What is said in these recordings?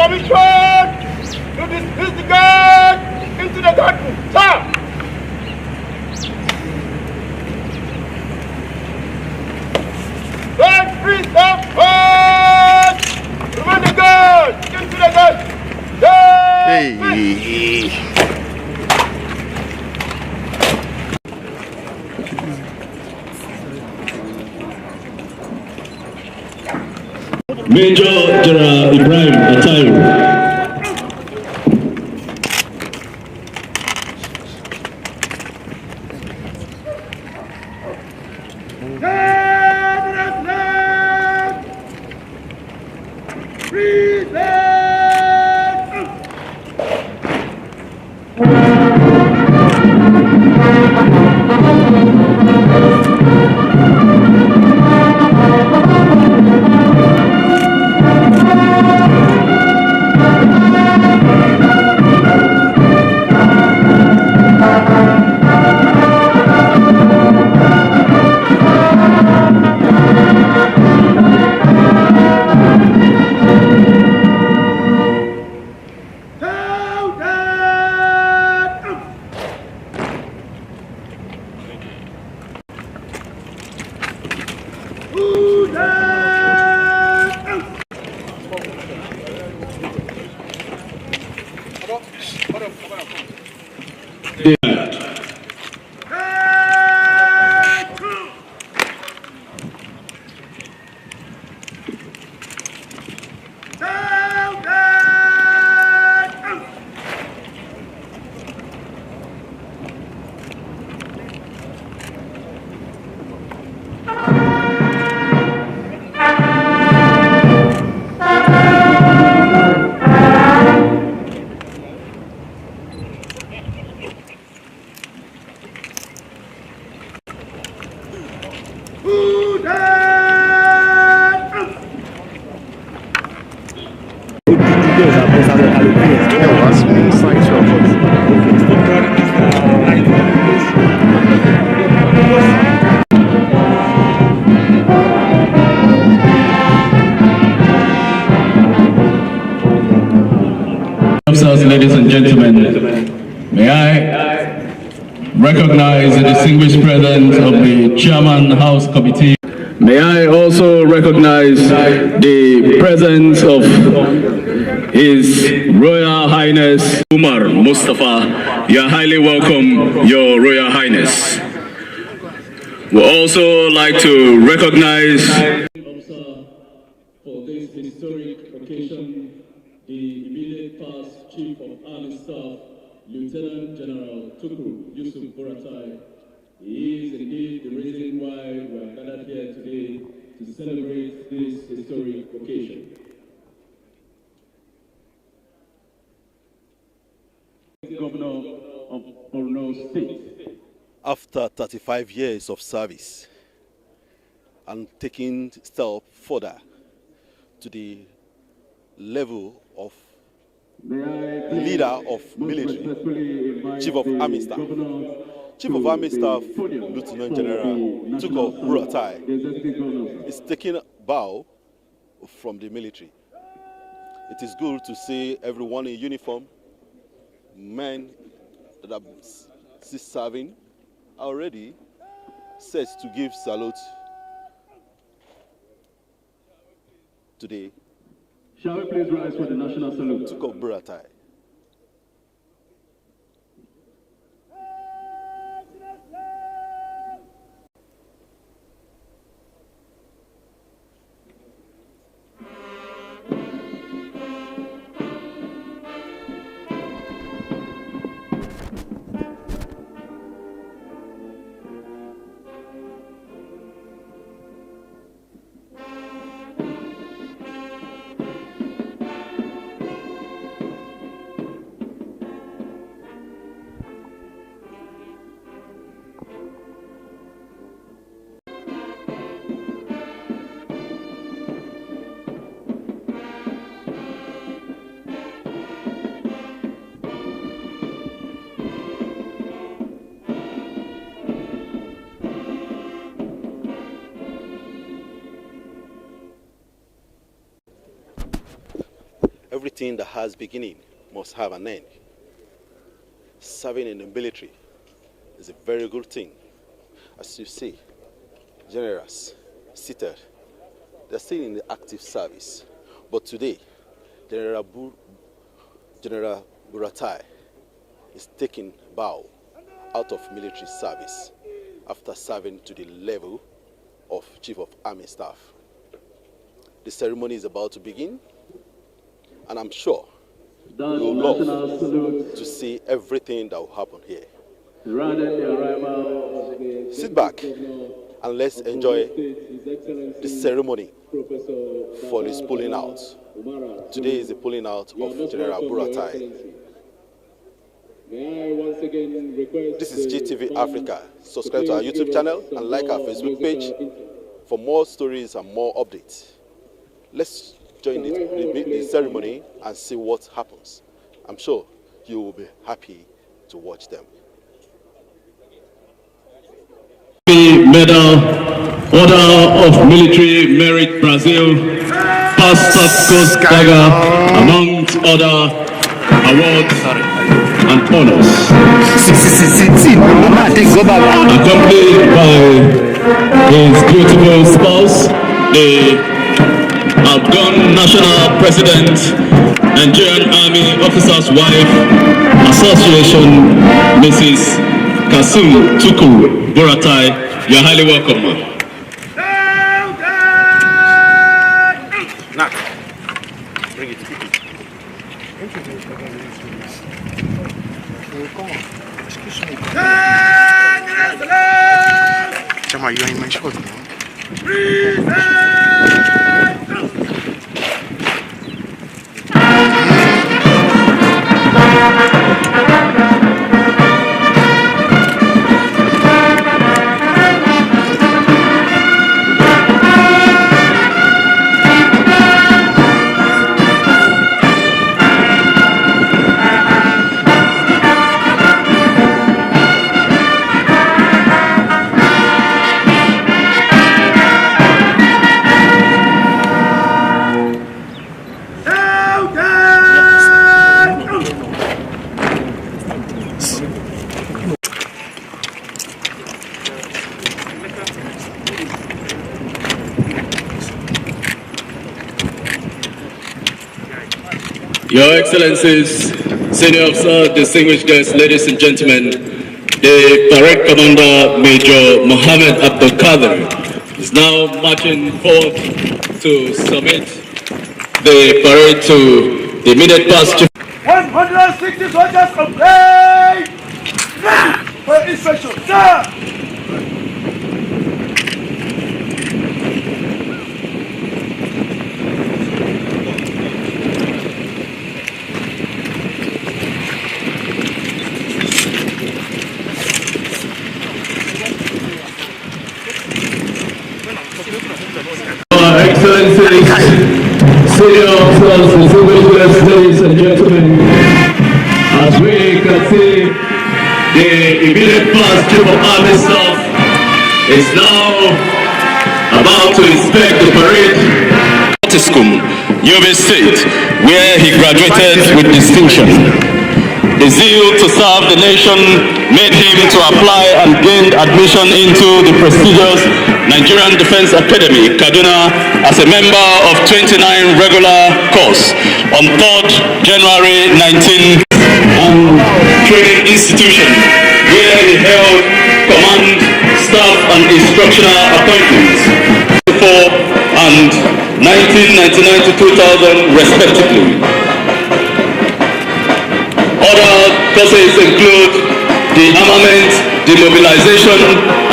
permission to dismiss the guard into the garden. Sir! Don't freeze up! Remain the guard! Into the garden! Hey! Major General Ibrahim Atayu. Ladies and gentlemen, may I recognize the distinguished presence of the Chairman House Committee. May I also recognize the presence of His Royal Highness Umar Mustafa. You are highly welcome, Your Royal Highness. We also like to recognize for this historic occasion the immediate past Chief of Army Staff, Lieutenant General Tukur Yusuf Buratai. He is indeed the reason why we are gathered here today to celebrate this historic occasion. Governor of Borno State. After 35 years of service and taking step further to the level of leader of military, Chief of Army Staff. Chief of Army Staff, Lieutenant General Tukur Buratai, is taking a bow from the military. It is good to see everyone in uniform, men that are still serving, already set to give salute today. Shall we please rise for the national salute? Tukur Buratai. everything that has beginning must have an end. Serving in the military is a very good thing. As you see, generals seated, they're still in the active service. But today, General Buratai is taking bow out of military service after serving to the level of Chief of Army Staff. The ceremony is about to begin, and I'm sure you will love to see everything that will happen here. Sit back and let's enjoy the ceremony for his pulling out. Today is the pulling out of General Buratai. This is GTV Africa. Subscribe to our YouTube channel and like our Facebook page for more stories and more updates. Let's join the ceremony and see what happens. I'm sure you will be happy to watch them. Medal, Order of Military Merit Brazil, Pastor Coast Dagger, amongst other awards and honors. Accompanied by his beautiful spouse, the outgone National President, Nigerian Army Officers' Wife Association, Mrs. Kasum Tuku Buratai. You're highly welcome, ma'am. Bring it. Chama, you ain't my shot, Your Excellencies, Senior Officers, distinguished guests, ladies and gentlemen, the Parade Commander Major Mohammed Abdul Qadir is now marching forward to submit the parade to the immediate past. 160 soldiers complete! For inspection, sir! Excellencies, Senior Officers, distinguished guests, ladies and gentlemen, as we can see, the immediate past Chief of Army Staff is now about to inspect the parade. School, Yobe State, where he graduated with distinction. The zeal to serve the nation made him to apply and gain admission into the prestigious Nigerian Defense Academy, Kaduna, as a member of 29 regular course on 3rd January 19 and training institution, where he held command, staff and instructional appointments and 1999 to 2000 respectively. Other courses include the armament, demobilization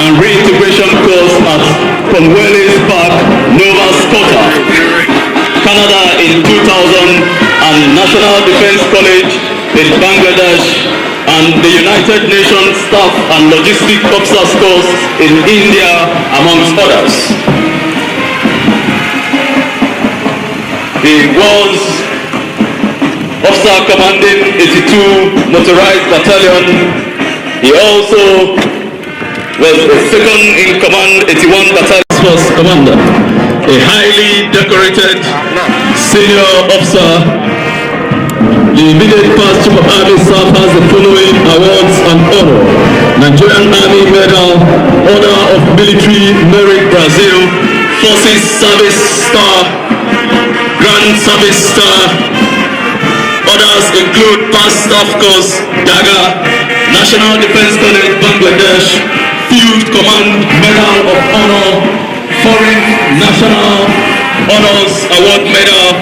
and reintegration course at Conwellis Park, Nova Scotia, Canada in 2000, and National Defense College in Bangladesh, and the United Nations Staff and Logistic Officers course in India, amongst others. He was Officer commanding 82 Motorized Battalion. He also was the second in command 81 Battalion Force Commander, a highly decorated senior officer The immediate past Chief of Army Staff has the following awards and honor: Nigerian Army Medal, Honor of Military Merit Brazil, Forces Service Star, Grand Service Star. Others include Past Staff Course, Daga, National Defense College, Bangladesh, Field Command Medal of Honor, Foreign National Honors Award Medal,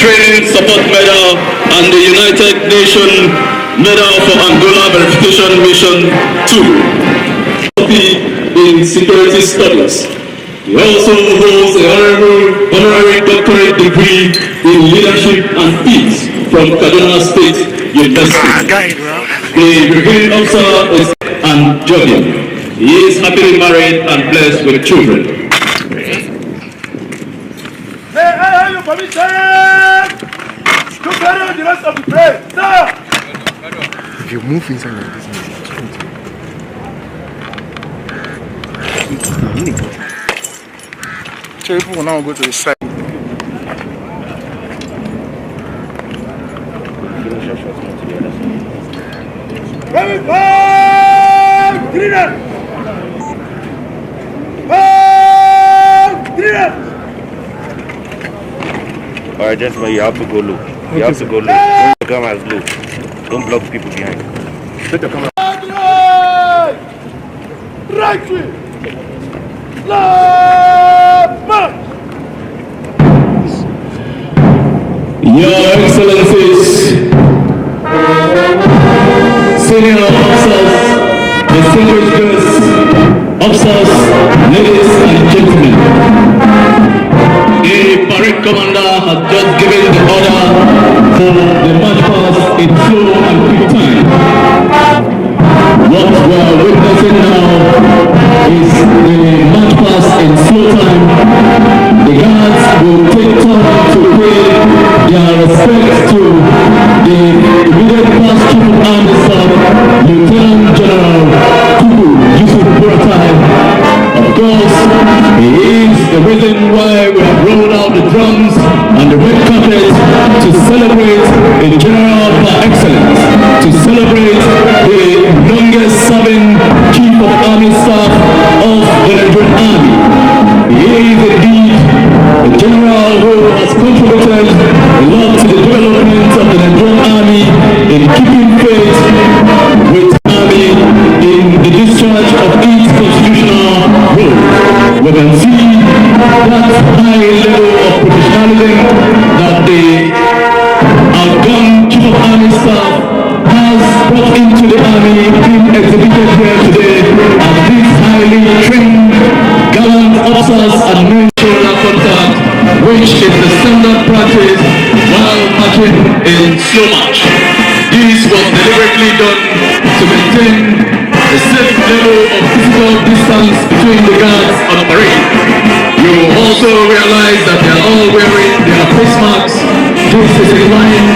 Training Support Medal, and the United Nations Medal for Angola Verification Mission 2. In Security Studies. He also holds an honorary doctorate degree in Leadership and Peace from Kaduna State University. The brigade officer is and jogging. He is happily married and blessed with children. May I have your permission to carry on the rest of the prayer, sir? If you move inside like this, people will now go to the side. Very fast! Greener! Fast! Greener! Alright, gentlemen, you have to go low. You have to go low. Don't come as low. Don't block people behind. Take the camera. Right way! Left march! Your Excellencies, senior officers, distinguished guests, officers, ladies and gentlemen. The parade commander has just given the order for the march past in slow and quick time. What we are witnessing now is the march past in slow time. The guards will take time to pay their respects to the immediate past Chief of Army Staff, Lieutenant General Buratai. Of course, he is the reason why we have rolled out the drums and the red carpet to celebrate a general par excellence, to celebrate the longest serving Chief of Army Staff of the Nigerian Army. He is indeed a general who has contributed a lot to the development of the Nigerian Army in keeping faith with the Army in the discharge of its constitutional role. We can see that high level of professionalism that the outgoing Chief of Army Staff has brought into the Army, being exhibited here today, and these highly trained gallant officers and men shoulder contact, which is the standard practice while marching in slow march. This was deliberately done to maintain a safe level of physical distance between the guards on parade. You also realize that they are all wearing their face masks. This is in line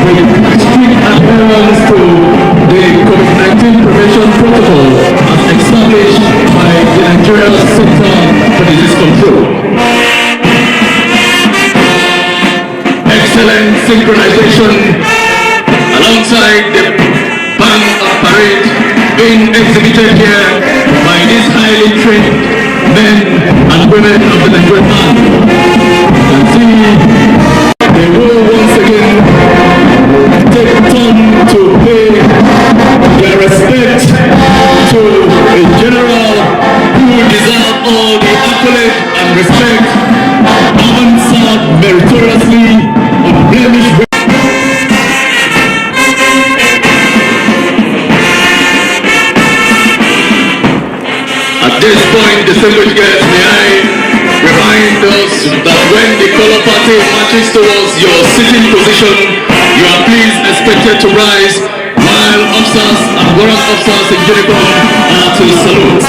with strict adherence to the COVID-19 prevention protocol as established by the Nigerian Center for Disease Control. Excellent synchronization alongside the band of parade being exhibited here by these highly trained men and women of the Nigerian Army. You can see they will once again take time to pay their respect to a general who deserves all the accolade and respect, having served meritoriously on blemished. At this point, distinguished guests, may I remind us that when the color party marches towards your sitting position, you are please expected to rise while officers and warrant officers in uniform are to salute.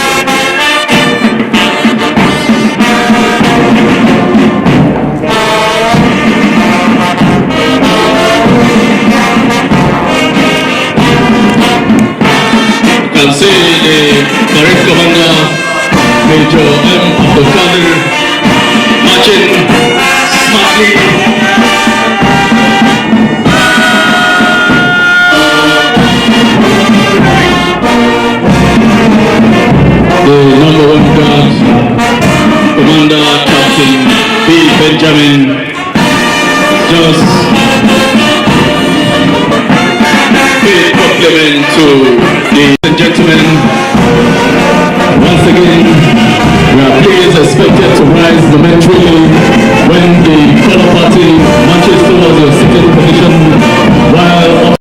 You can see the parade commander, Major M. Abdulkadir, marching smartly Commander Captain B. Benjamin just paid compliment to the gentlemen. Once again, we are pleased expected to rise momentarily when the color party marches towards your seated position while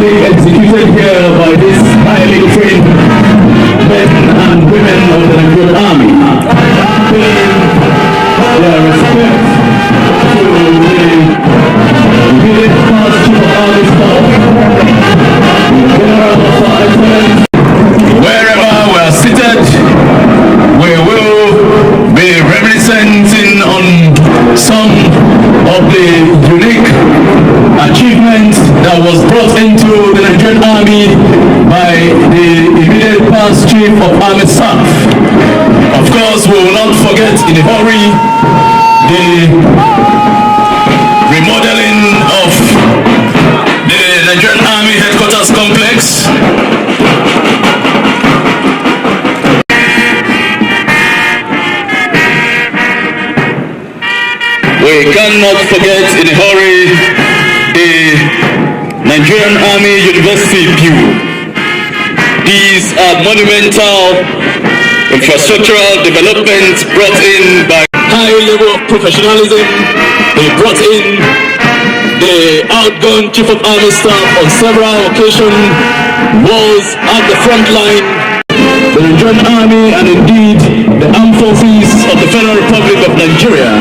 executed here by this highly trained men and women of the Nigerian Army, paying their respect to the immediate past Chief of Army Staff, the General of our Excellence. Wherever we are seated, we will be reminiscing on some of the unique achievement that was brought into the Nigerian Army by the immediate past Chief of Army Staff. Of course, we will not forget in a hurry the remodeling of the Nigerian Army Headquarters Complex. We cannot forget in a hurry the Nigerian Army University Bureau. These are monumental infrastructural developments brought in by high level of professionalism. They brought in the outgone Chief of Army Staff on several occasions, was at the front line. The Nigerian Army and indeed the armed forces of the Federal Republic of Nigeria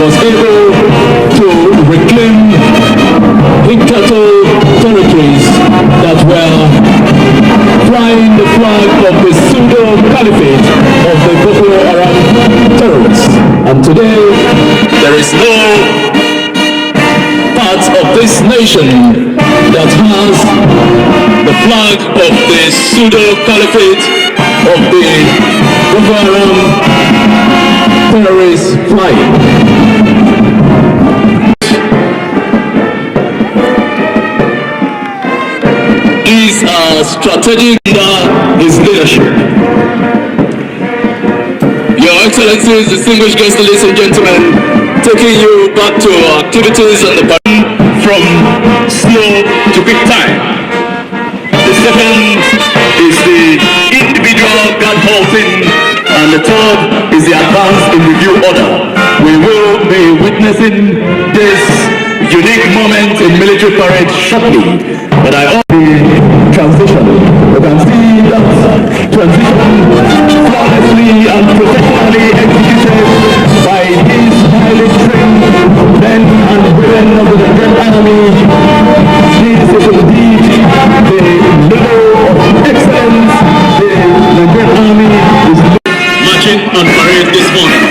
was able to reclaim hitherto territories that were flying the flag of the pseudo-caliphate of the Boko Haram terrorists. And today, there is no part of this nation that has the flag of the pseudo-caliphate of the Boko Haram terrorists flying. These are strategic under his leadership. Your Excellencies, distinguished guests, ladies and gentlemen, taking you back to activities on the button from slow to quick time. The second is the individual guard halting, and the third is the advance in review order. We will be witnessing this unique moment in military parade shortly, but I hope the transition. You can see that transition flawlessly and professionally executed by these highly trained men and women of the Nigerian Army. This is indeed the level of excellence the Nigerian Army is marching on parade this morning.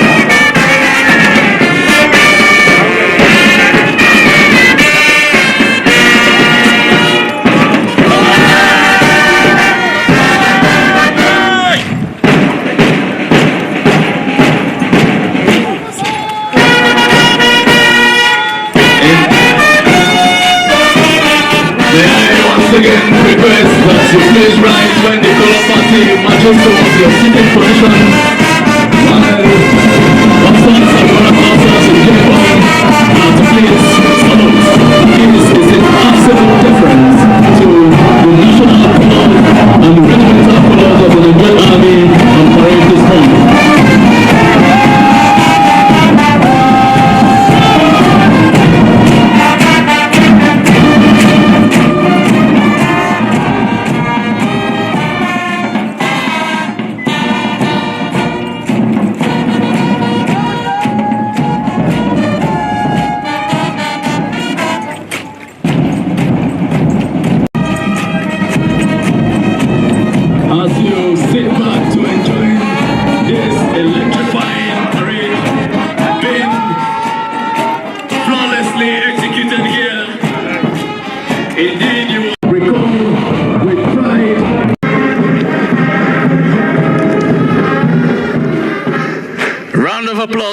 Again, request that you please rise when the color party marches towards your seating position. Officers and warrant officers in uniform are to please salute. This is an absolute difference to the national colours and the regimental colours of the Nigerian Army on parade this morning.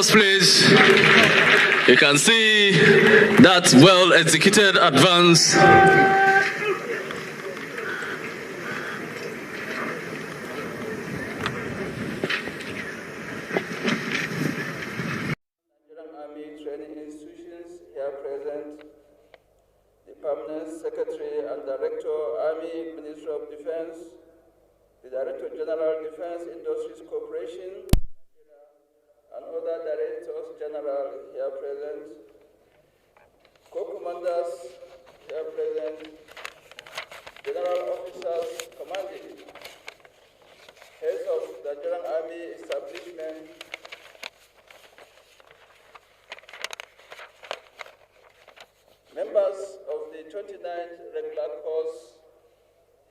applause, please. You can see that well-executed advance. Permanent Secretary and Director, Army Ministry of Defense, the Director General Defense Industries Corporation, and other Directors General here present, Co-Commanders here present, General Officers commanding, heads of the Nigerian Army establishment, members of the 29th Regular Course,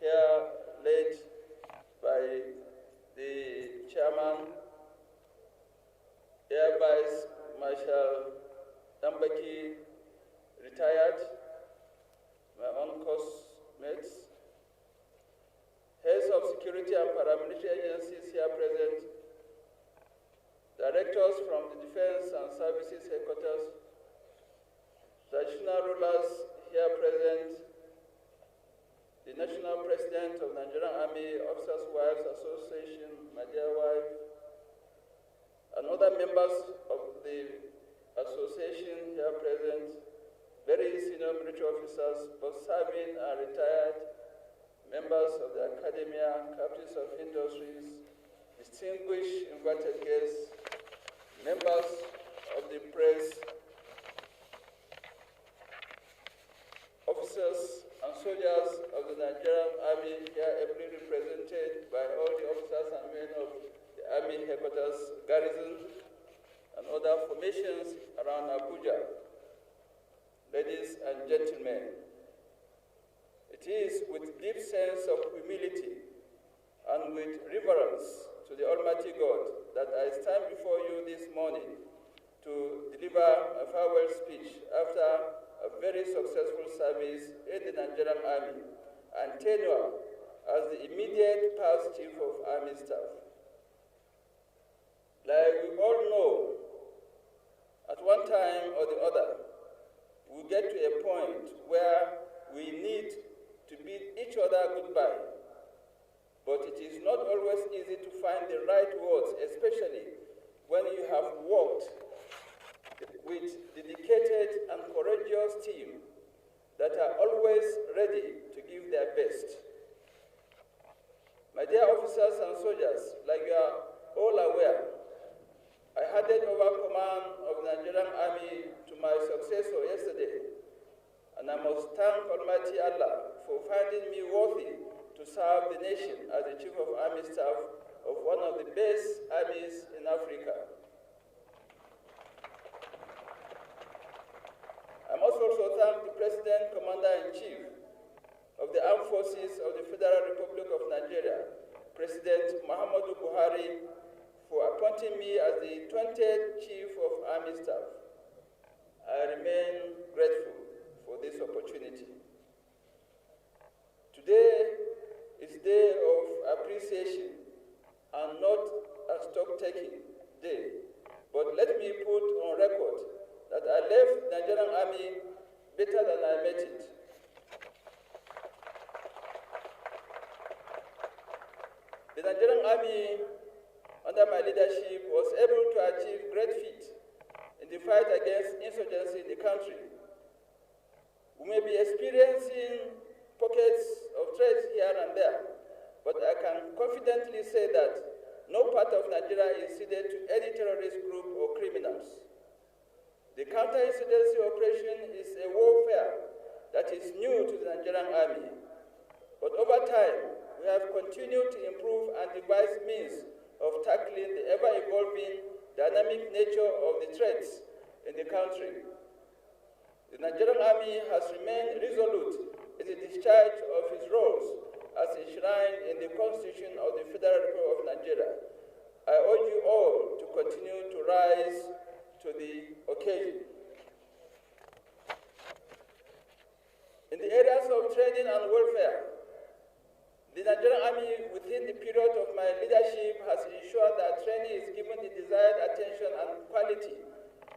here led by the Chairman, Air Vice Marshal Dambaki, retired, my own course mates, heads of security and paramilitary agencies here present, directors from the Defense and Services Headquarters, traditional rulers here present, the National President of Nigerian Army Officers' Wives Association, my dear wife, and other members of the association here present, very senior military officers, both serving and retired, members of the academia, captains of industries, distinguished invited guests, members of the press, officers and soldiers of the Nigerian Army here ably represented by all the officers and men of the Army Headquarters Garrison and other formations around Abuja. Ladies and gentlemen, it is with deep sense of humility and with reverence to the Almighty God that I stand before you this morning to deliver a farewell speech after a very successful service in the Nigerian Army and tenure as the immediate past Chief of Army Staff. Like we all know, at one time or the other, we get to a point where we need to bid each other goodbye. But it is not always easy to find the right words, especially when you have worked with dedicated and courageous team that are always ready to give their best. My dear officers and soldiers, like you are all aware, I handed over command of the Nigerian Army to my successor yesterday, and I must thank Almighty Allah for finding me worthy to serve the nation as the Chief of Army Staff of one of the best armies in Africa. I must also thank the President, Commander-in-Chief of the Armed Forces of the Federal Republic of Nigeria, President Muhammadu Buhari, for appointing me as the 20th Chief of Army Staff. I remain grateful for this opportunity. Today is a day of appreciation and not a stock-taking day, but let me put on record that I left the Nigerian Army better than I met it. The Nigerian Army, under my leadership, was able to achieve great feats in the fight against insurgency in the country. We may be experiencing pockets of threats here and there, but I can confidently say that no part of Nigeria is ceded to any terrorist group or criminals. The counterinsurgency operation is a warfare that is new to the Nigerian Army, but over time, we have continued to improve and devise means of tackling the ever-evolving dynamic nature of the threats in the country. The Nigerian Army has remained resolute in the discharge of its roles as enshrined in the Constitution of the Federal Republic of Nigeria. I urge you all to continue to rise to the occasion. In the areas of training and welfare, the Nigerian Army, with within the period of my leadership has ensured that training is given the desired attention and quality,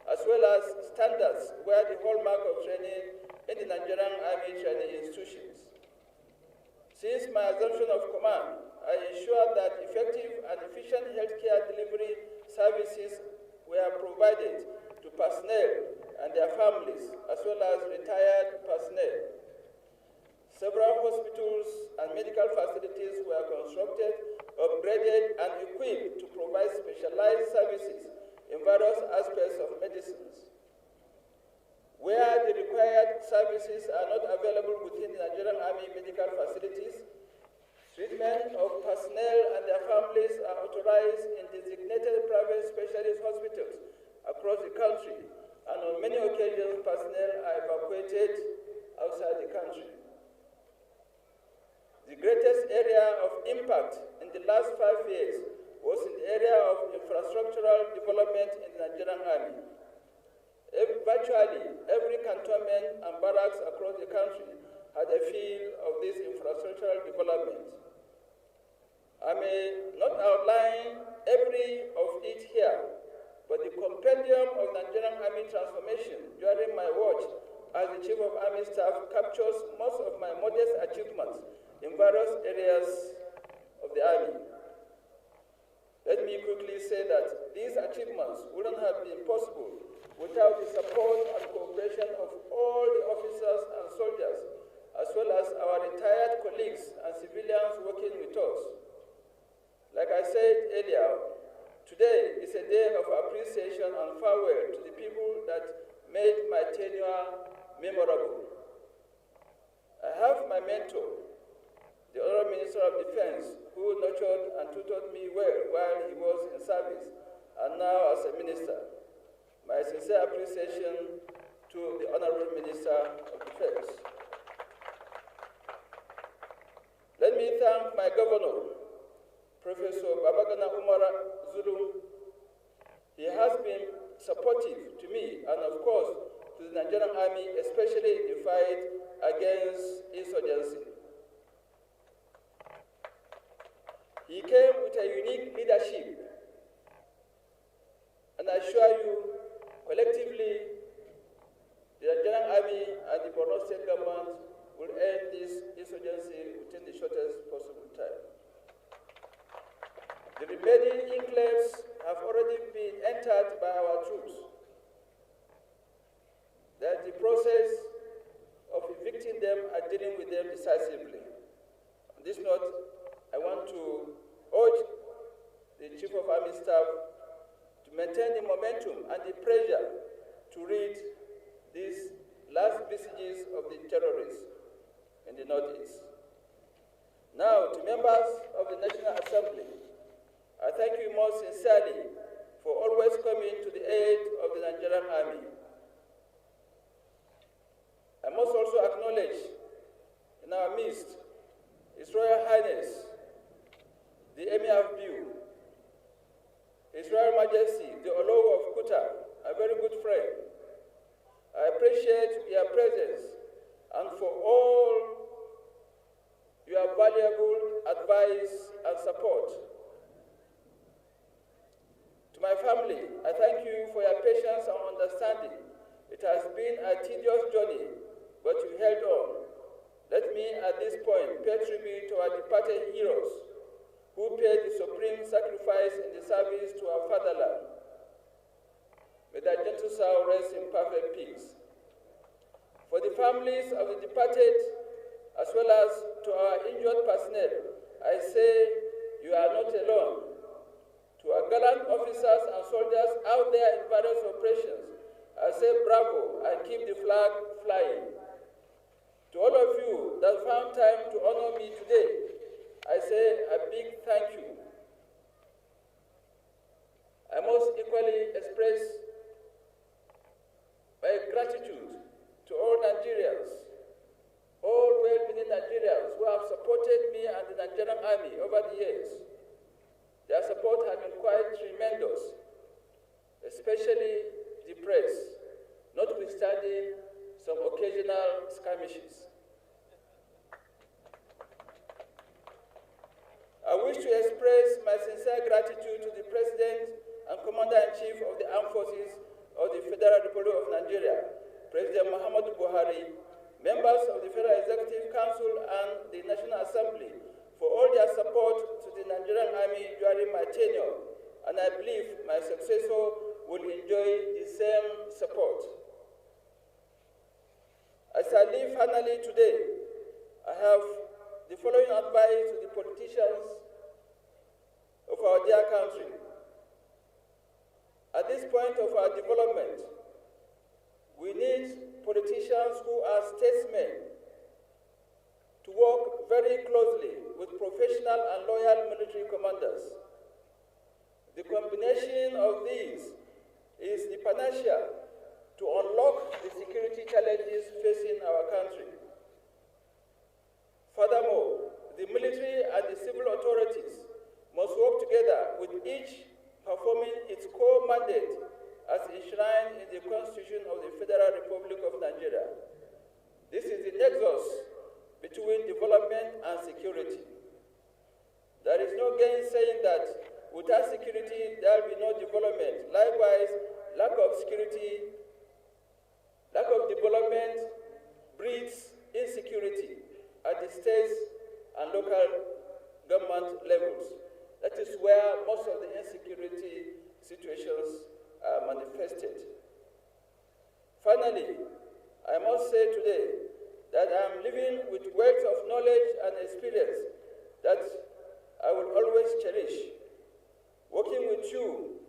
as well as standards where the hallmark of training in the Nigerian Army training institutions. Since my assumption of command, I ensured that effective and efficient healthcare delivery services were provided to personnel and their families, as well as retired personnel. Several hospitals and medical facilities were constructed, upgraded, and equipped to provide specialized services in various aspects of medicines. Where the required services are not available within the Nigerian Army medical facilities, treatment of personnel and their families are authorized in designated private specialist hospitals across the country, and on many occasions personnel are evacuated outside the country. The greatest area of impact in the last 5 years was in the area of infrastructural development in the Nigerian Army. Virtually every cantonment and barracks across the country had a feel of this infrastructural development. I may not outline every of it here, but the compendium of Nigerian Army transformation during my watch as the Chief of Army Staff captures most of my modest achievements in various areas of the Army. Let me quickly say that these achievements wouldn't have been possible without the support and cooperation of all the officers and soldiers, as well as our retired colleagues and civilians working with us. Like I said earlier, today is a day of appreciation and farewell to the people that made my tenure memorable. I have my mentor, the Honorable Minister of Defense, who nurtured and tutored me well while he was in service, and now as a minister. My sincere appreciation to the Honorable Minister of Defense. Let me thank my governor, Professor Babagana Umara Zulum. He has been supportive to me and, of course, to the Nigerian Army, especially in the fight against insurgency. He came with a unique leadership, and I assure you, collectively, the Nigerian Army and the Borno State government will end this insurgency within the shortest possible time. The remaining enclaves have already been entered by our troops. There's the process of evicting them and dealing with them decisively. On this note, I want to urge the Chief of Army Staff to maintain the momentum and the pressure to rid these last vestiges of the terrorists in the Northeast. Now, to members of the National Assembly, I thank you most sincerely for always coming to the aid of the Nigerian Army. I must also acknowledge in our midst His Royal Highness, the Emir of Biu, His Royal Majesty, the Olowo of Kuta, a very good friend. I appreciate your presence and for all your valuable advice and support. To my family, I thank you for your patience and understanding. It has been a tedious journey, but you held on. Let me at this point pay tribute to our departed heroes who paid the supreme sacrifice in the service to our fatherland. May their gentle soul rest in perfect peace. For the families of the departed, as well as to our injured personnel, I say you are not alone. To our gallant officers and soldiers out there in various operations, I say bravo and keep the flag flying. To all of you that found time to honor me today, I say a big thank you. I must equally express my gratitude to all Nigerians, all well-meaning Nigerians who have supported me and the Nigerian Army over the years. Their support has been quite tremendous, especially the press, notwithstanding some occasional skirmishes. I wish my sincere gratitude to the President and Commander-in-Chief of the Armed Forces of the Federal Republic of Nigeria, President Muhammadu Buhari, members of the Federal Executive Council and the National Assembly for all their support to the Nigerian Army during my tenure, and I believe my successor will enjoy the same support. As I leave finally today, I have the following advice to the politicians of our dear country. At this point of our development, we need politicians who are statesmen to work very closely with professional and loyal military commanders. The combination of these is the panacea to unlock the security challenges facing our country. Furthermore, the military and the civil authorities must work together, with each performing its core mandate as enshrined in the Constitution of the Federal Republic of Nigeria. This is the nexus between development and security. There is no gainsaying that without security, there will be no development. Likewise, lack of development breeds insecurity at the state and local government levels. That is where most of the insecurity situations are manifested. Finally, I must say today that I am living with wealth of knowledge and experience that I will always cherish. Working with you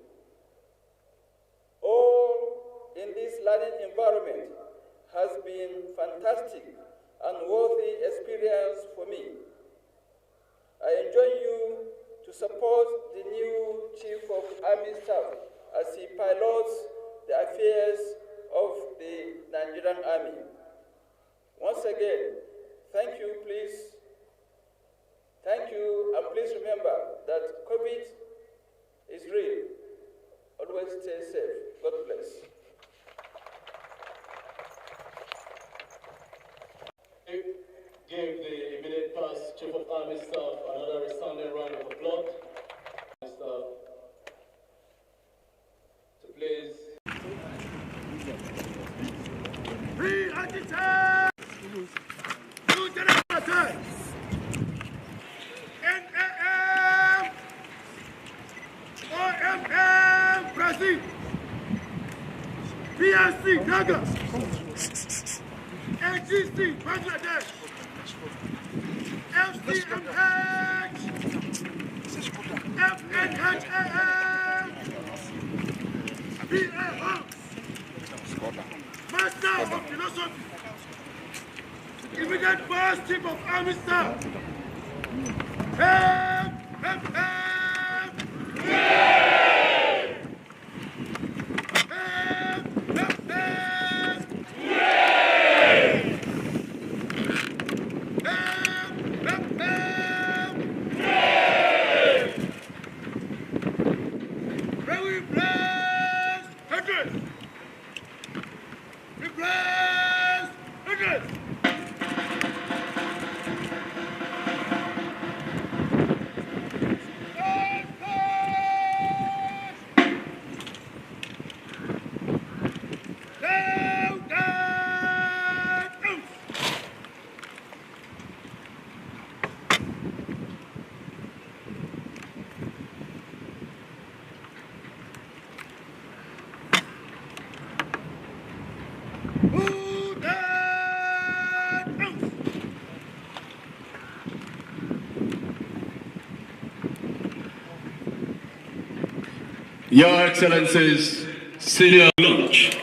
all in this learning environment has been fantastic and worthy experience for me. I enjoin you to support the new Chief of Army Staff as he pilots the affairs of the Nigerian Army. Once again, thank you, please. Thank you, and please remember that COVID is real. Always stay safe. God bless. Give the immediate past Chief of Army Staff another resounding round of applause. Staff to please. Free Agitate! Lieutenant Buratai! NAM! OMM! Brazil! PSC, Ghana! AGC, Bangladesh! FCMH! FNHAM! BA Master of Philosophy! Immediate Boss Chief of Army Staff! Your Excellencies, Senior Lunch.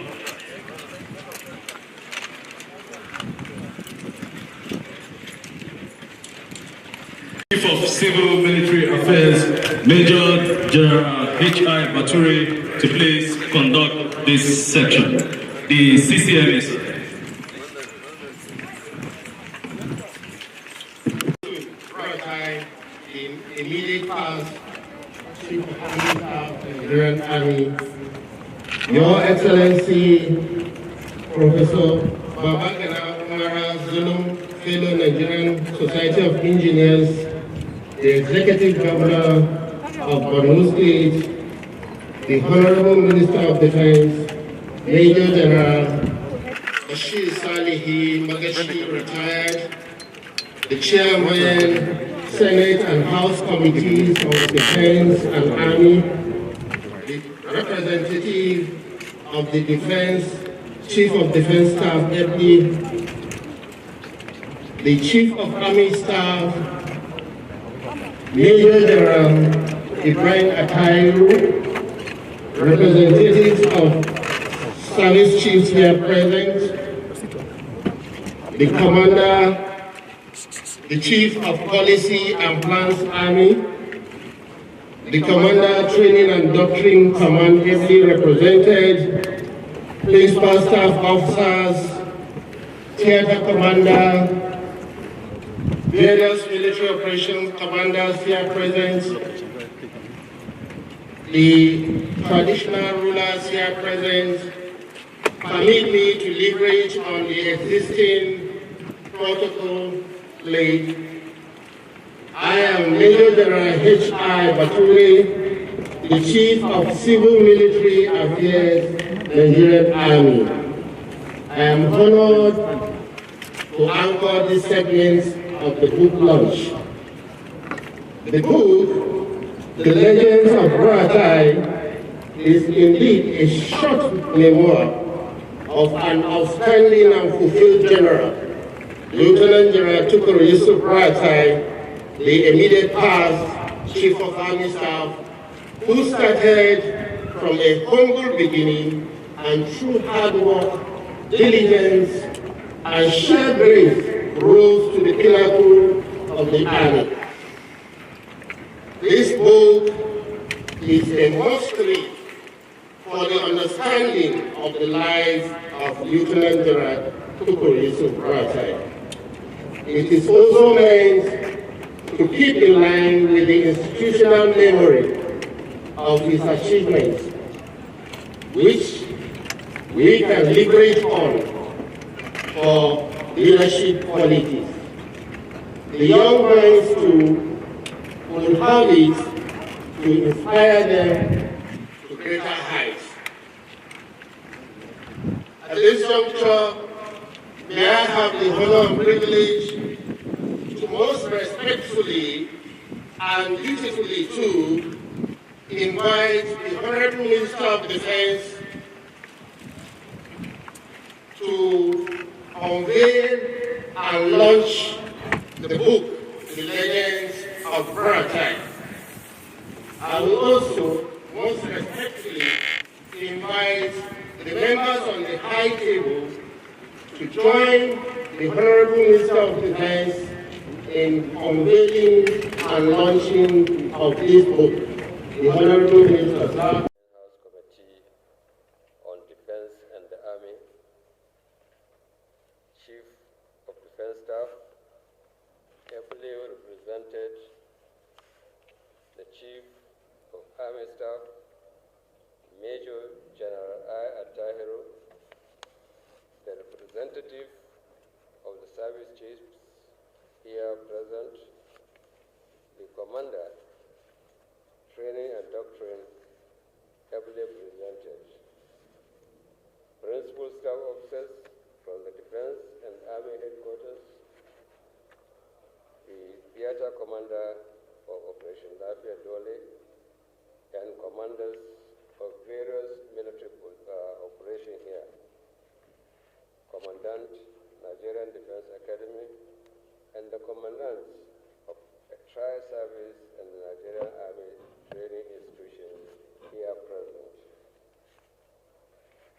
Chief of Civil Military Affairs, Major General H.I. Baturi, to please conduct this section. The CCMS. Buratai, in immediate past, Chief of Army Staff of the Nigerian Army, Your Excellency, Professor Babagana Umara Zulum, Fellow Nigerian Society of Engineers, the Executive Governor of Borno State, the Honorable Minister of Defense, Major General Bashir Salihi Magashi, retired, the Chairman, Senate and House Committees of Defense and Army, the representative of the Defense, Chief of Defense Staff, FD, the Chief of Army Staff, Major General Ibrahim Atayu, representatives of service chiefs here present, the Commander, the Chief of Policy and Plans Army, the Commander Training and Doctrine Command ably represented, Principal Staff Officers, Theater Commander, various military operations commanders here present, the traditional rulers here present. Permit me to leverage on the existing protocol laid. I am Major General H.I. Baturi, the Chief of Civil Military Affairs, Nigerian Army. I am honored to anchor this segment of the book launch. The book, The Legends of Buratai, is indeed a short memoir of an outstanding and fulfilled general, Lieutenant General Tukur Yusuf Buratai, the immediate past Chief of Army Staff, who started from a humble beginning and through hard work, diligence, and sheer grace rose to the pinnacle of the Army. This book is a must-read for the understanding of the life of Lieutenant General Tukur Yusuf Buratai. It is also meant to keep in line with the institutional memory of his achievements, which we can leverage on for leadership qualities. The young minds too will have it to inspire them to greater heights. At this juncture, may I have the honor and privilege to most respectfully and dutifully too invite the Honorable Minister of Defense to unveil and launch the book, The Legends of Buratai. I will also most respectfully invite the members on the high table to join the Honorable Minister of Defense in unveiling and launching of this book. The Honorable Minister, sir. House Committee on Defense and the Army, Chief of Defense Staff, ably represented the Chief of Army Staff, Major General I. Atahiru, the representative of the service chiefs here present, the Commander, Training and Doctrine, ably presented, Principal Staff Officers from the Defense and Army Headquarters, the Theater Commander of Operation Lafia Dole, and commanders of various military operations here, Commandant, Nigerian Defense Academy, and the commandants of a tri-service and the Nigerian Army training institutions here present.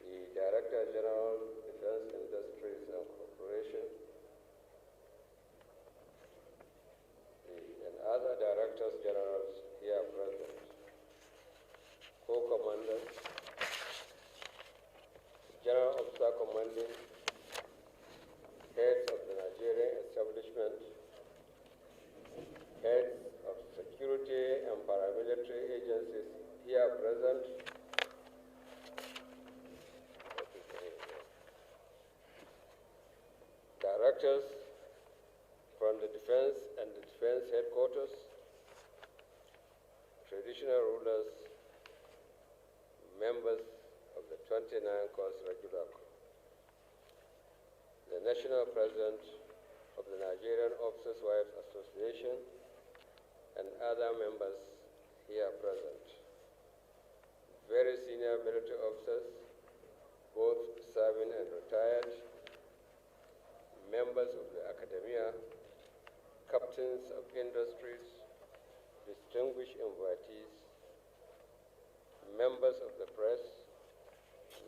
The Director General, Defense Industries and Corporation, and other Directors Generals here present, Co-Commanders, General Officer Commanding, Heads of the Nigerian Establishment, Heads of Security and Paramilitary Agencies here present, Directors from the Defense and the Defense Headquarters, traditional rulers, members of the 29 Course Regular, the National President of the Nigerian Officers' Wives Association, and other members here present. Very senior military officers, both serving and retired, members of the academia, captains of industries, distinguished invitees, members of the press,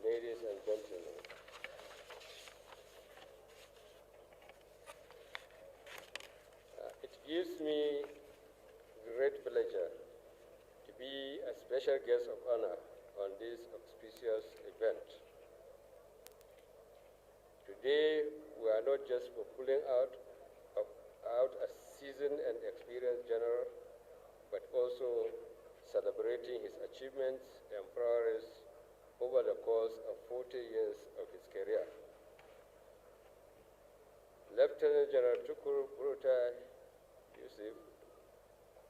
ladies and gentlemen. It gives me great pleasure to be a special guest of honor on this auspicious event. Today, we are not just pulling out a seasoned and experienced general, but also celebrating his achievements and prowess over the course of 40 years of his career. Lieutenant General Tukur Buratai Yusuf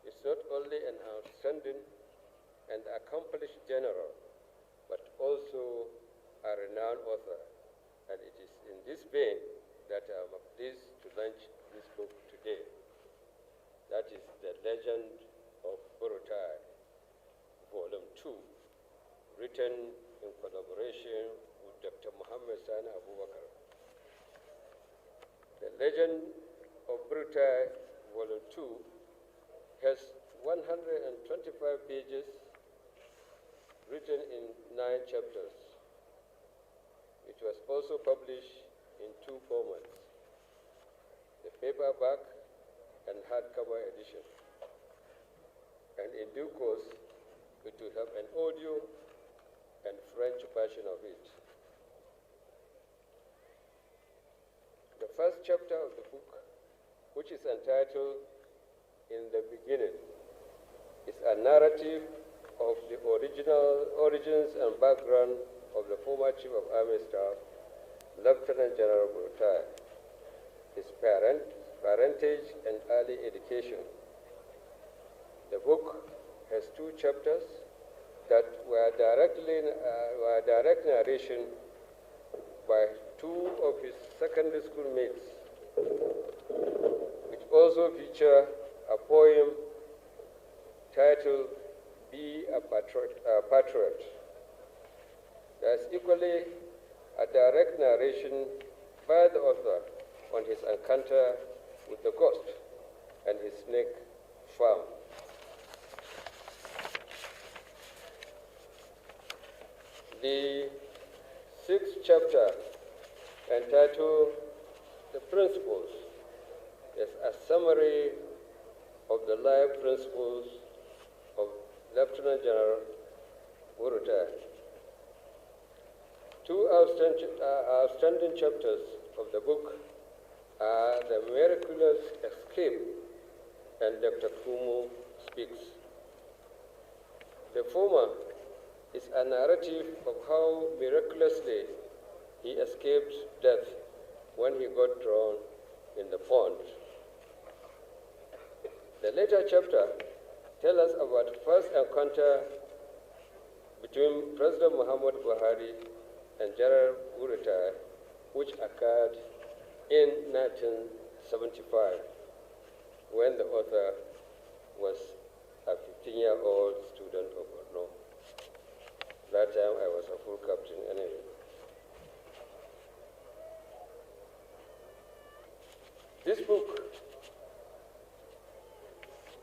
is not only an outstanding and accomplished general, but also a renowned author. And it is in this vein that I am pleased to launch this book today. That is The Legend of Buratai, Volume 2, written in collaboration with Dr. Muhammad Sani Abubakar. The Legend of Buratai, Volume 2, has 125 pages, written in 9 chapters. It was also published in 2 formats, the paperback and hardcover edition. And in due course, it will have an audio and French version of it. The first chapter of the book, which is entitled In the Beginning, is a narrative of the origins and background of the former Chief of Army Staff, Lieutenant General Buratai, his parentage and early education. The book has 2 chapters that were direct narration by 2 of his secondary school mates, which also feature a poem titled Be a Patriot. There is equally a direct narration by the author on his encounter with the ghost and his snake farm. The 6th chapter, entitled The Principles, is a summary of the life principles of Lieutenant General Buratai. 2 outstanding chapters of the book are The Miraculous Escape and Dr. Fumu Speaks. The former is a narrative of how miraculously he escaped death when he got drowned in the pond. The later chapter tells us about the first encounter between President Muhammad Buhari and General Buratai, which occurred in 1975, when the author was a 15-year-old student of Borno. That time I was a full captain anyway. This book,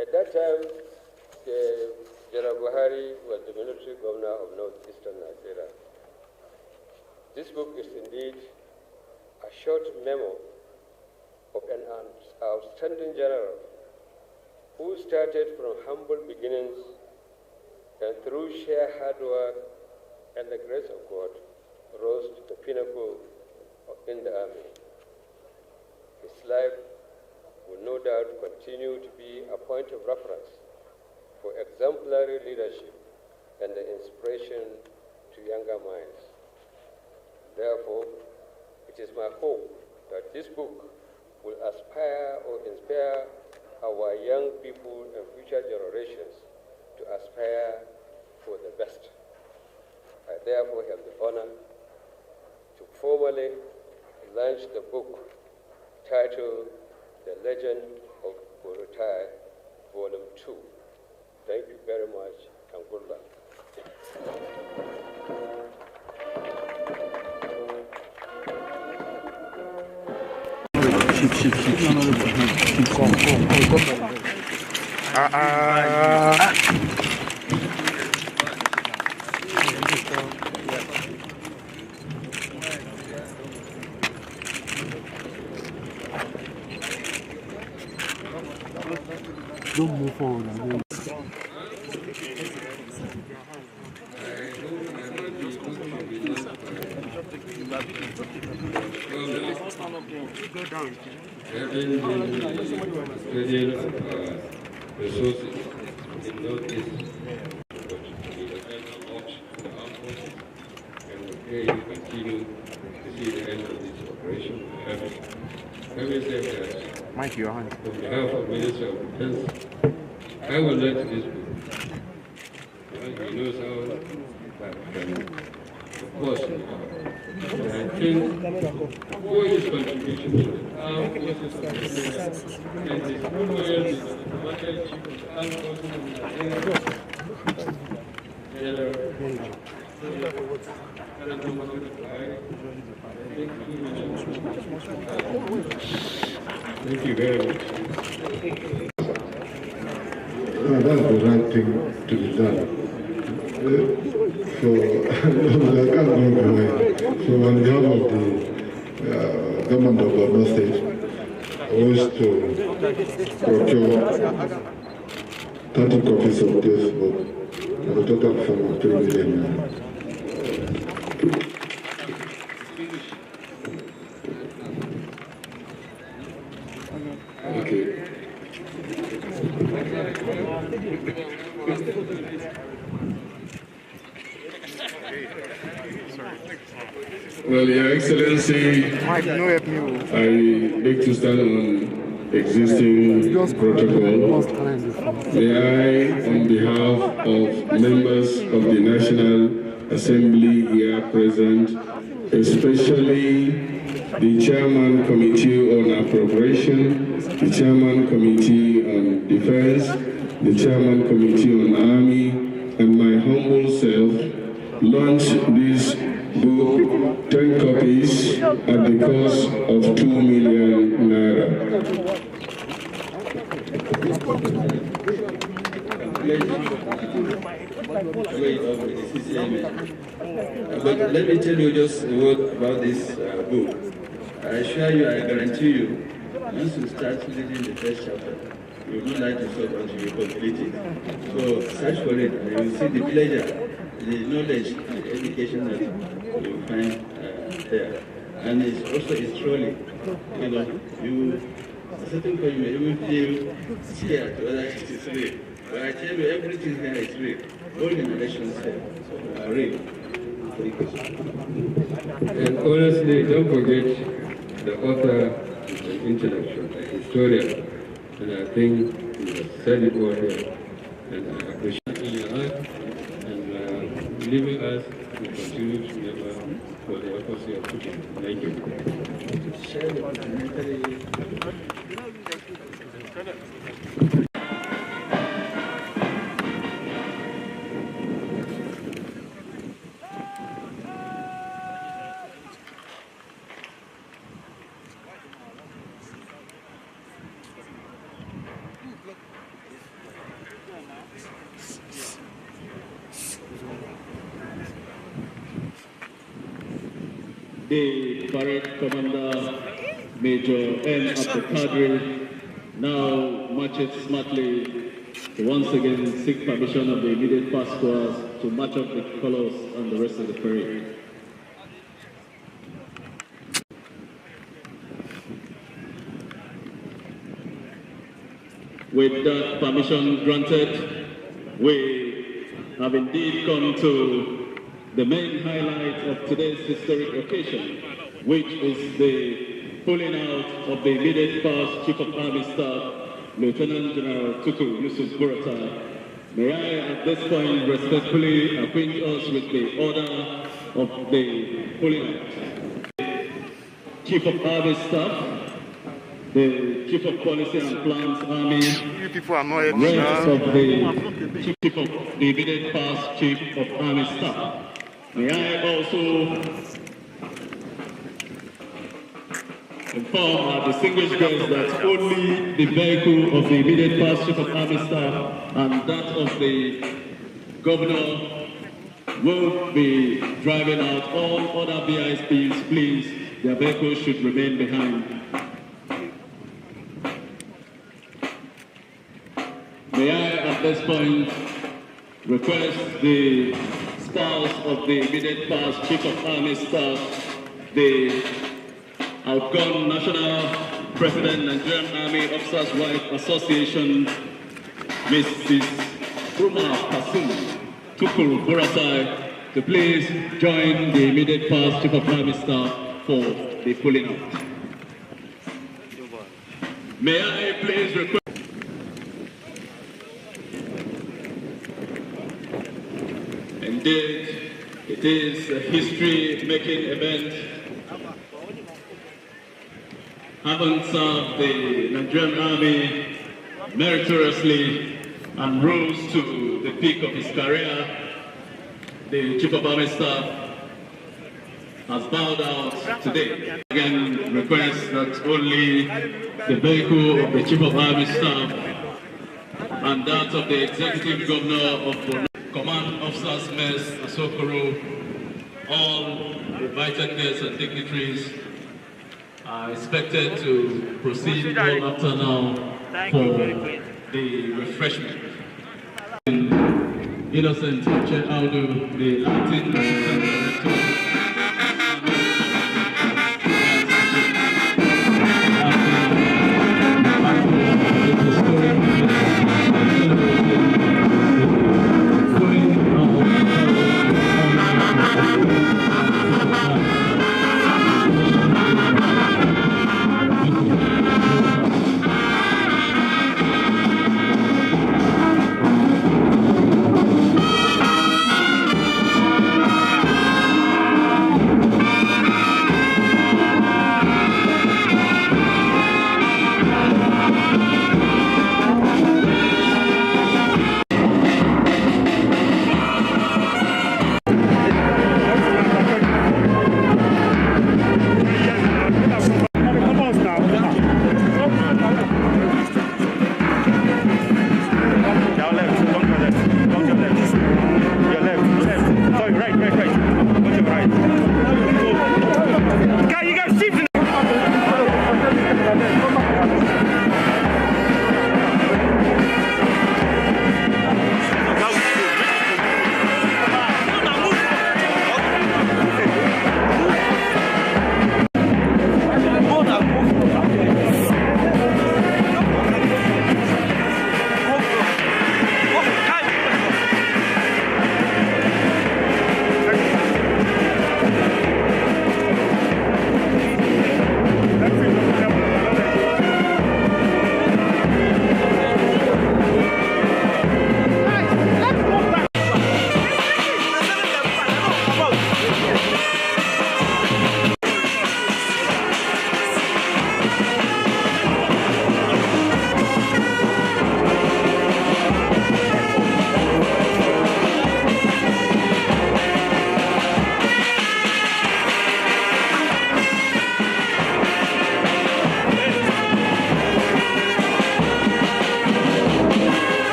at that time, General Buhari was the military governor of northeastern Nigeria. This book is indeed a short memo of an outstanding general who started from humble beginnings and through sheer hard work and the grace of God rose to the pinnacle in the army. His life will no doubt continue to be a point of reference for exemplary leadership and the inspiration to younger minds. Therefore, it is my hope that this book will inspire our young people and future generations to aspire for the best. I therefore have the honor to formally launch the book titled The Legend of Buratai, Volume 2. Thank you very much and good luck. Don't move forward. Having been resources in Northeast, but we depend a lot on the armed forces, and we pray you continue to see the end of this operation. Having said that, Mike, your hand. on behalf of Minister of Defense, I will let this book. He knows how that can, of course, I think for his contribution to the armed forces of Nigeria and his goodwill in the diplomatic armed forces of Nigeria, thank you very much. That's the right thing to be done. So, I can't go away. So, on behalf of the government of Borno State, I wish to procure 30 copies of this book at a total sum of 3 million. Okay. Well, Your Excellency, Mike, no help me. I beg to stand on existing protocol. May I, on behalf of members of the National Assembly here present, especially the Chairman Committee on Appropriation, the Chairman Committee on Defense, the Chairman Committee on Army, and my humble self, launch this book, 10 copies, at the cost of 2 million naira. But let me tell you just a word about this book. I assure you, I guarantee you, once you start reading the first chapter, you will not like to stop until you complete it. So search for it, and you will see the pleasure, the knowledge, the education that you will find there. And it's also truly, you know, you at a certain point you may even feel scared whether it is real. But I tell you, everything here is real. All the narrations here are real. And honestly, don't forget the author is an intellectual, a historian, and I think he has said it all here. And I appreciate your heart and leaving us to continue to never for the efforts you have put in. Thank you. The parade commander, Major M. Abdelkader, now marches smartly to once again seek permission of the immediate past squares to match up the colors and the rest of the parade. With that permission granted, we have indeed come to the main highlight of today's historic occasion, which is the pulling out of the immediate past Chief of Army Staff, Lieutenant General Tutu Yusuf Buratai, May I at this point respectfully acquaint us with the order of the polling act. Chief of Army Staff, the Chief of Policy and Plans Army, You people are not helping rest now. of the Chief of the immediate past Chief of Army Staff. May I also inform our distinguished guests that only the vehicle of the immediate past Chief of Army Staff and that of the Governor will be driving out. All other VIPs, please, their vehicles should remain behind. May I at this point request the spouse of the immediate past Chief of Army Staff, the outgone National President Nigerian Army Officers' Wife Association, Mrs. Ruma Kasum Tukul Buratai, to please join the immediate past Chief of Army Staff for the pulling out. May I please request Indeed, it is a history-making event. Having served the Nigerian Army meritoriously and rose to the peak of his career, the Chief of Army Staff has bowed out today. Again, request that only the vehicle of the Chief of Army Staff and that of the Executive Governor of Borno, Command Officers Mess Asokoro, all invited guests and dignitaries are expected to proceed all after now for the refreshment. Innocent Che Audu, the acting assistant director.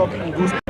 stop in those.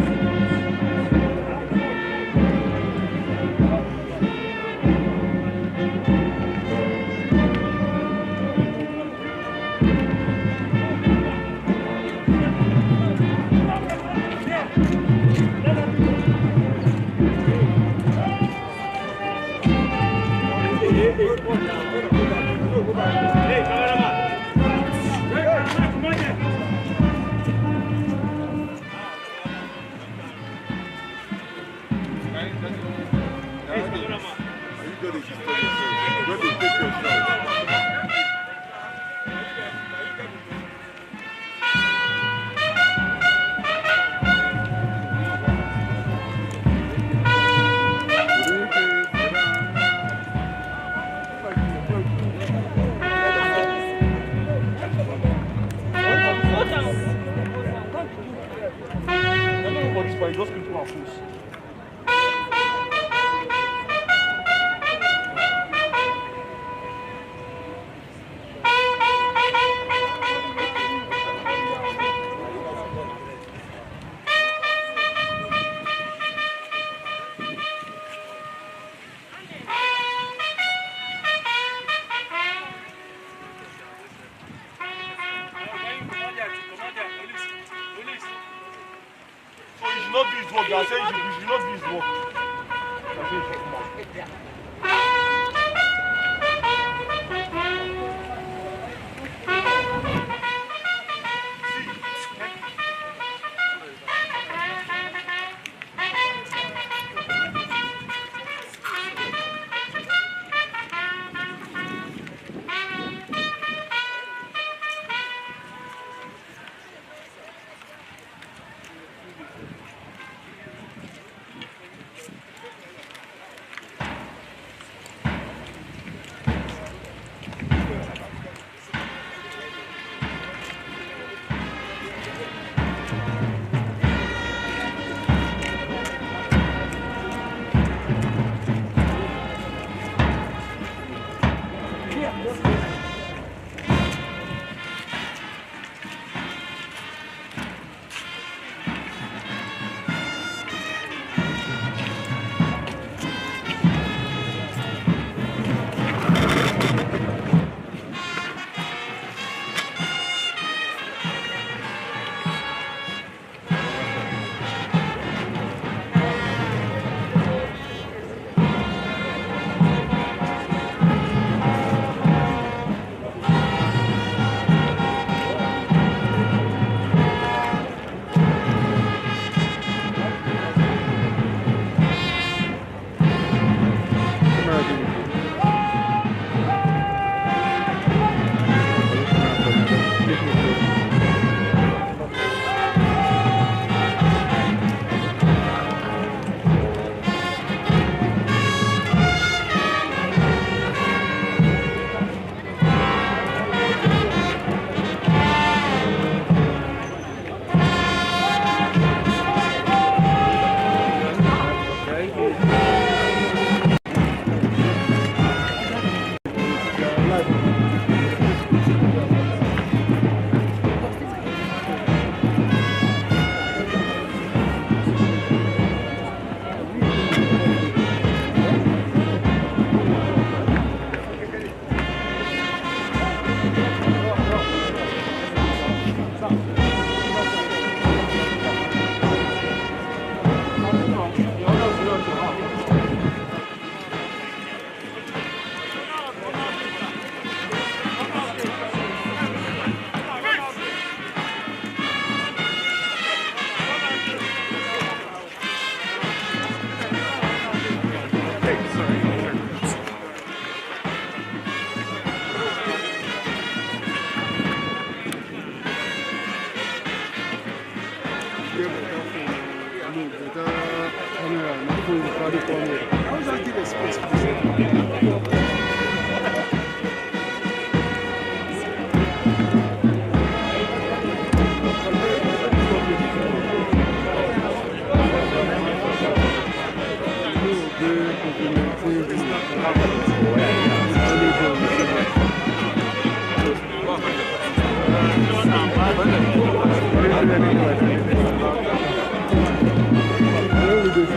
Move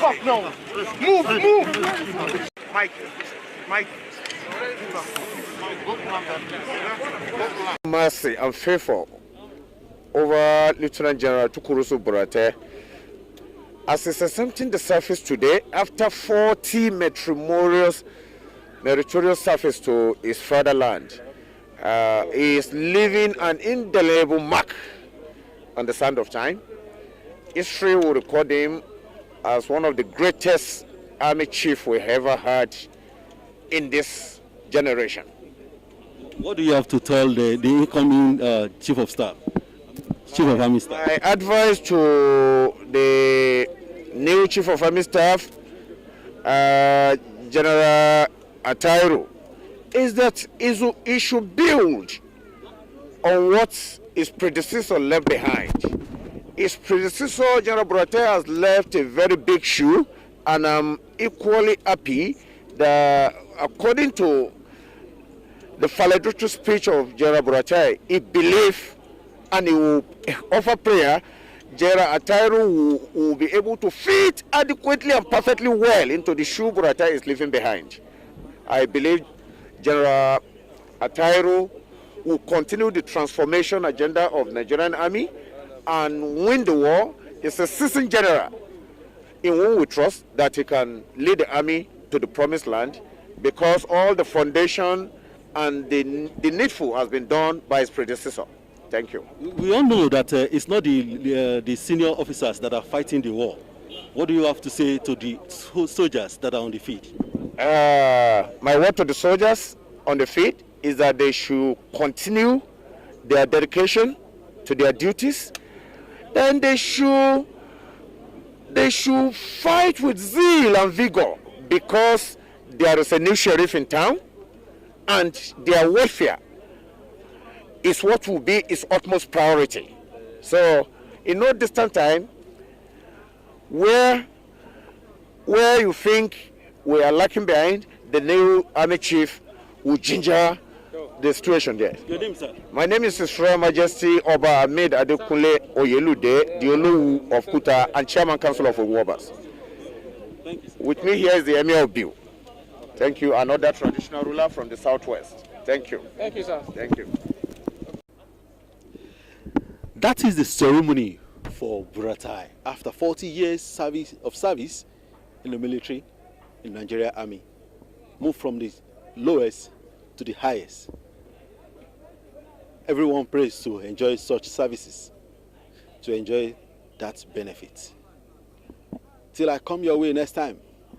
up now. Move. Mike. Mercy and faithful over Lieutenant General Tukurusu Buratai as is attempting the service today after 40 meritorious service to his fatherland. He is leaving an indelible mark on the sand of time. History will record him as one of the greatest army chiefs we ever had in this generation. What do you have to tell the incoming Chief of Staff, Chief of Army Staff? My advice to the new Chief of Army Staff, General Atairu, is that he should build on what his predecessor left behind. His predecessor, General Buratai, has left a very big shoe, and I'm equally happy that, according to the valedictory speech of General Buratai, he believes and he will offer prayer. General Atairu will be able to fit adequately and perfectly well into the shoe Buratai is leaving behind. I believe General Atairu will continue the transformation agenda of Nigerian Army and win the war. He's a seasoned general in whom we trust that he can lead the army to the promised land, because all the foundation and the needful has been done by his predecessor. Thank you. We all know that it's not the senior officers that are fighting the war. What do you have to say to the soldiers that are on the field? My word to the soldiers on the field is that they should continue their dedication to their duties. Then they should fight with zeal and vigor, because there is a new sheriff in town, and their welfare is what will be its utmost priority. So, in no distant time, where you think we are lacking behind, the new army chief will ginger the situation there. Your name, sir? My name is His Royal Majesty Oba Ahmed Adekunle Oyelude, the Olowu of Kuta and Chairman Council of Owobas. Thank you, sir. With me here is the Emir of Biu. Thank you. Another traditional ruler from the southwest. Thank you. Thank you, sir. Thank you. That is the ceremony for Buratai after 40 years of service in the military in Nigeria Army. Moved from the lowest to the highest. Everyone prays to enjoy such services, to enjoy that benefit. Till I come your way next time,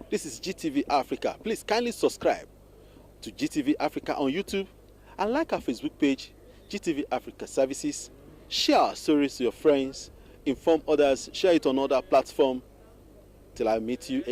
this is GTV Africa. Please kindly subscribe to GTV Africa on YouTube and like our Facebook page, GTV Africa Services. Share our stories to your friends, inform others, share it on other platforms. Till I meet you again.